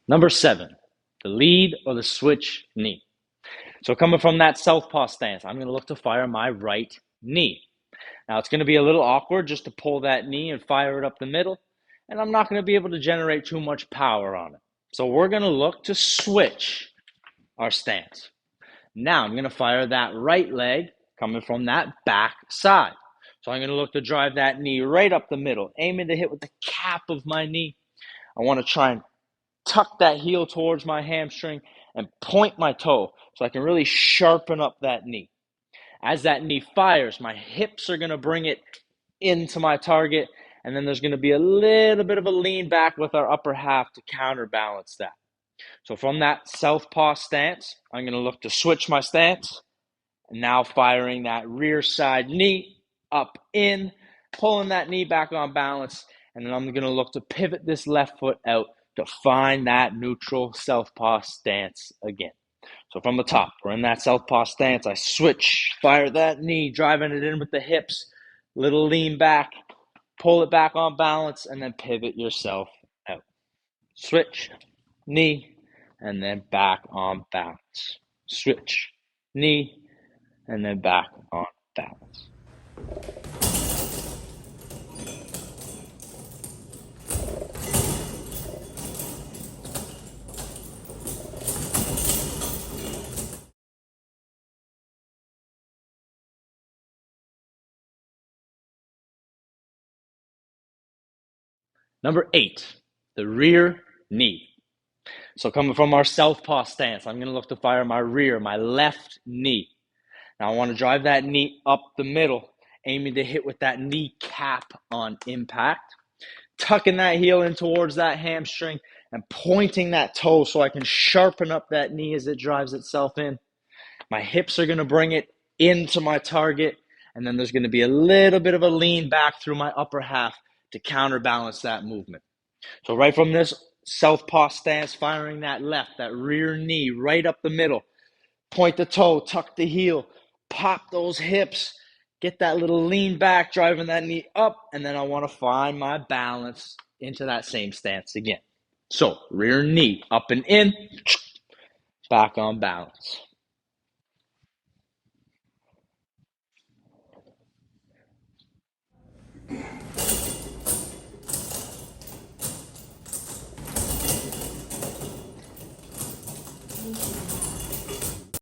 Number 7, the lead or the switch knee. So coming from that southpaw stance, I'm going to look to fire my right knee. Now it's going to be a little awkward just to pull that knee and fire it up the middle, and I'm not going to be able to generate too much power on it. So we're going to look to switch our stance. Now I'm going to fire that right leg coming from that back side. So I'm going to look to drive that knee right up the middle, aiming to hit with the cap of my knee. I want to try and tuck that heel towards my hamstring and point my toe so I can really sharpen up that knee. As that knee fires, my hips are going to bring it into my target, and then there's going to be a little bit of a lean back with our upper half to counterbalance that. So from that southpaw stance, I'm going to look to switch my stance, and now firing that rear side knee up in, pulling that knee back on balance, and then I'm going to look to pivot this left foot out to find that neutral southpaw stance again. So from the top, we're in that southpaw stance. I switch, fire that knee, driving it in with the hips, little lean back, pull it back on balance, and then pivot yourself out. Switch, knee, and then back on balance. Switch, knee, and then back on balance. Number 8, the rear knee. So coming from our southpaw stance, I'm going to look to fire my rear, my left knee. Now I want to drive that knee up the middle, aiming to hit with that knee cap on impact, tucking that heel in towards that hamstring and pointing that toe so I can sharpen up that knee as it drives itself in. My hips are going to bring it into my target, and then there's going to be a little bit of a lean back through my upper half to counterbalance that movement. So right from this southpaw stance, firing that left, that rear knee right up the middle, point the toe, tuck the heel, pop those hips, get that little lean back, driving that knee up, and then I want to find my balance into that same stance again. So rear knee up and in, back on balance.